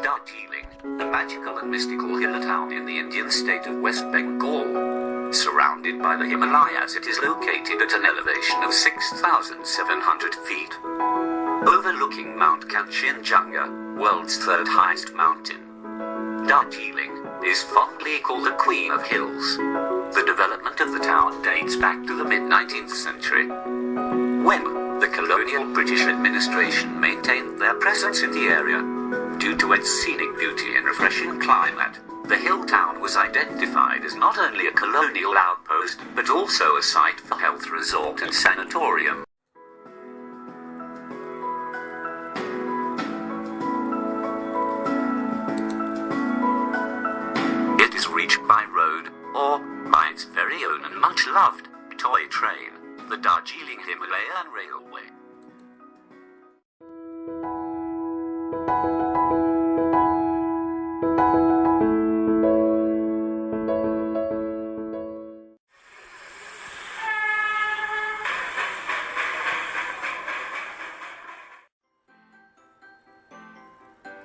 Darjeeling, a magical and mystical hill-town in the Indian state of West Bengal. Surrounded by the Himalayas, it is located at an elevation of 6,700 feet. Overlooking Mount Kanchenjunga, world's third highest mountain. Darjeeling is fondly called the Queen of Hills. The development of the town dates back to the mid-19th century, when the colonial British administration maintained their presence in the area. Due to its scenic beauty and refreshing climate, the hill town was identified as not only a colonial outpost, but also a site for health resort and sanatorium. It is reached by road, or by its very own and much-loved toy train, the Darjeeling Himalayan Railway.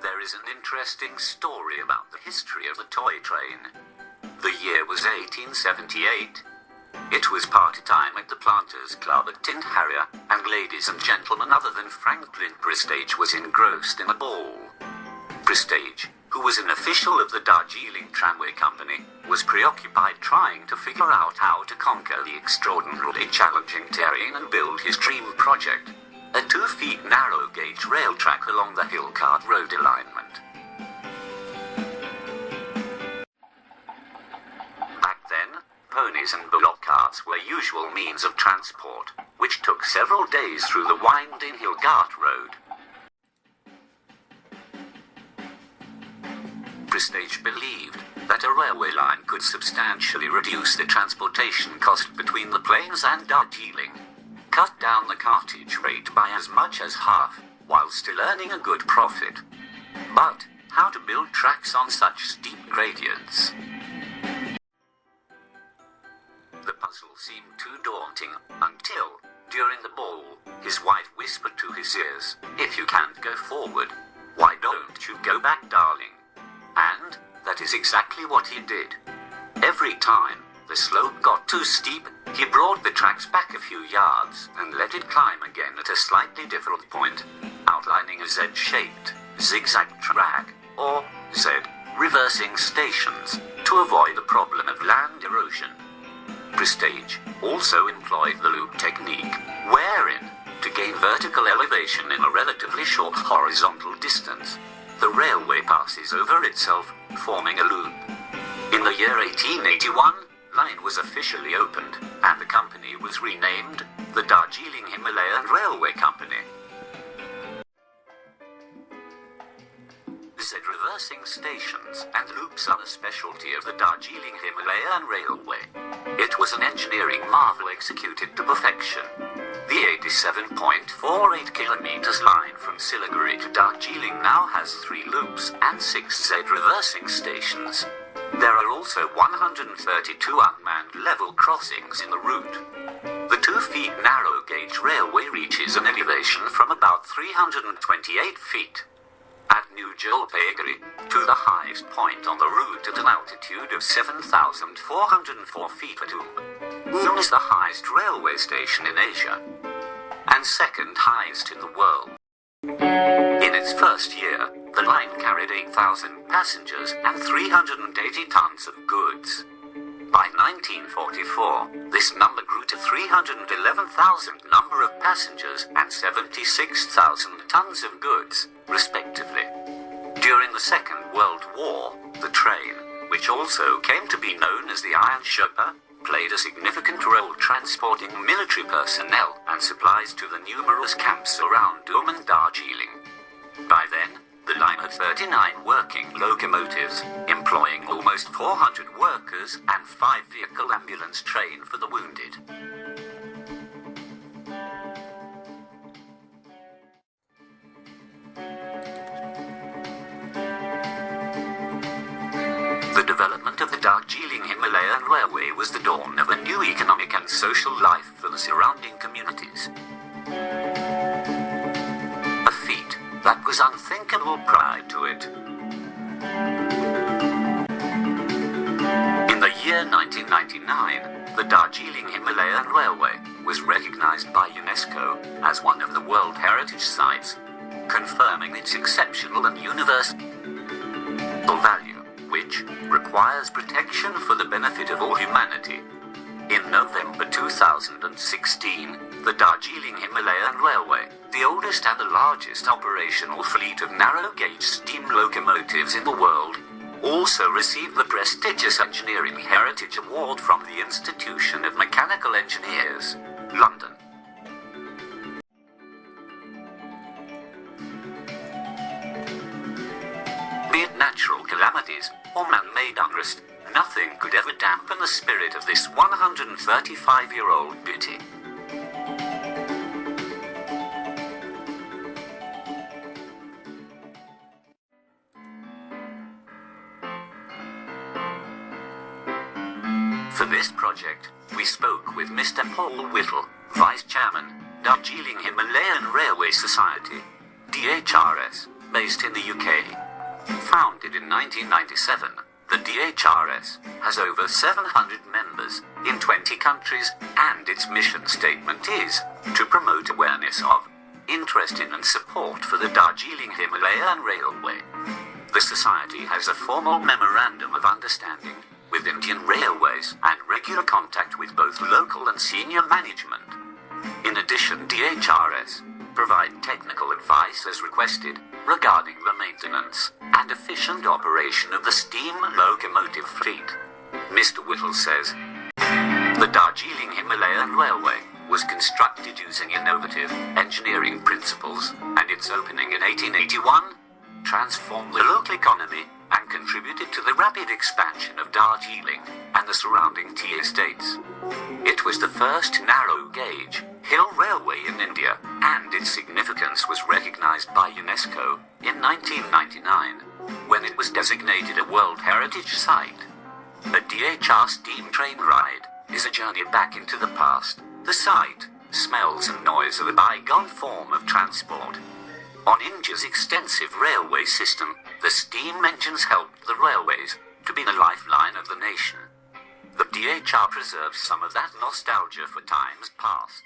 There is an interesting story about the history of the toy train. The year was 1878. It was party time at the Planters Club at Tin Harrier, and ladies and gentlemen other than Franklin Prestage was engrossed in a ball. Prestage, who was an official of the Darjeeling Tramway Company, was preoccupied trying to figure out how to conquer the extraordinarily challenging terrain and build his dream project, a 2-feet narrow-gauge rail track along the Hill-Cart Road alignment. Back then, ponies and bullock carts were usual means of transport, which took several days through the winding Hill-Cart Road. Prestage believed that a railway line could substantially reduce the transportation cost between the plains and Darjeeling, cut down the cartage rate by as much as half, while still earning a good profit. But how to build tracks on such steep gradients? The puzzle seemed too daunting, until, during the ball, his wife whispered to his ears, "If you can't go forward, why don't you go back, darling?" And that is exactly what he did. Every time the slope got too steep, he brought the tracks back a few yards and let it climb again at a slightly different point, outlining a Z-shaped, zigzag track, or Z, reversing stations, to avoid the problem of land erosion. Prestage also employed the loop technique, wherein, to gain vertical elevation in a relatively short horizontal distance, the railway passes over itself, forming a loop. In the year 1881, line was officially opened, and the company was renamed the Darjeeling Himalayan Railway Company. Z-reversing stations and loops are the specialty of the Darjeeling Himalayan Railway. It was an engineering marvel executed to perfection. The 87.48 kilometers line from Siliguri to Darjeeling now has 3 loops and 6 Z-reversing stations. There are also 132 unmanned level crossings in the route. The 2-feet narrow-gauge railway reaches an elevation from about 328 feet at New Jalpaiguri to the highest point on the route at an altitude of 7,404 feet at Ulm is the highest railway station in Asia and second highest in the world. In its first year, the line carried 8,000 passengers and 380 tons of goods. By 1944, this number grew to 311,000 number of passengers and 76,000 tons of goods, respectively. During the Second World War, the train, which also came to be known as the Iron Sherpa, played a significant role transporting military personnel and supplies to the numerous camps around Ulm and Darjeeling. By then, the line had 39 working locomotives, employing almost 400 workers and 5-vehicle ambulance train for the wounded. Himalayan Railway was the dawn of a new economic and social life for the surrounding communities. A feat that was unthinkable prior to it. In the year 1999, the Darjeeling Himalayan Railway was recognized by UNESCO as one of the World Heritage Sites, confirming its exceptional and universal value, which requires protection for the benefit of all humanity. In November 2016, the Darjeeling Himalayan Railway, the oldest and the largest operational fleet of narrow-gauge steam locomotives in the world, also received the prestigious Engineering Heritage Award from the Institution of Mechanical Engineers, London. Be it natural calamities or man-made unrest, nothing could ever dampen the spirit of this 135-year-old beauty. For this project, we spoke with Mr. Paul Whittle, Vice Chairman, Darjeeling Himalayan Railway Society, DHRS, based in the UK. Founded in 1997, the DHRS has over 700 members in 20 countries, and its mission statement is to promote awareness of, interest in and support for the Darjeeling Himalayan Railway. The Society has a formal memorandum of understanding with Indian Railways and regular contact with both local and senior management. In addition, DHRS provide technical advice as requested regarding the maintenance and efficient operation of the steam locomotive fleet. Mr. Whittle says, the Darjeeling Himalayan Railway was constructed using innovative engineering principles, and its opening in 1881 transformed the local economy and contributed to the rapid expansion of Darjeeling and the surrounding tea estates. It was the first narrow-gauge hill railway in India, and its significance was recognized by UNESCO in 1999, when it was designated a World Heritage Site. A DHR steam train ride is a journey back into the past, the sight, smells and noise of a bygone form of transport. On India's extensive railway system, the steam engines helped the railways to be the lifeline of the nation. The DHR preserves some of that nostalgia for times past.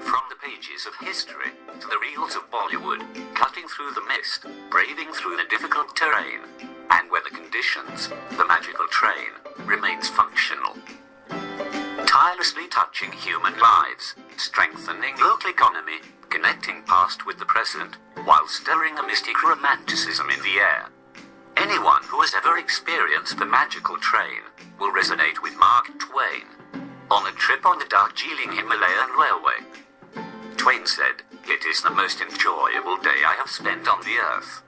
From the pages of history to the reels of Bollywood, cutting through the mist, braving through the difficult terrain, and weather conditions, the magical train remains functional. Tirelessly touching human lives, strengthening local economy, connecting past with the present, while stirring a mystic romanticism in the air. Anyone who has ever experienced the magical train will resonate with Mark Twain. On a trip on the Darjeeling Himalayan Railway, Twain said, "It is the most enjoyable day I have spent on the earth."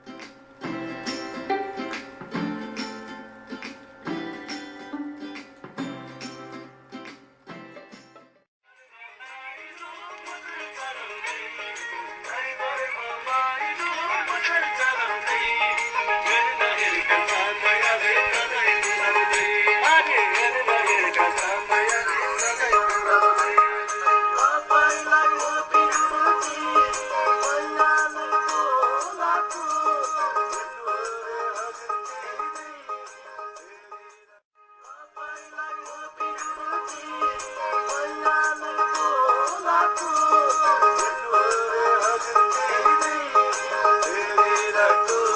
Let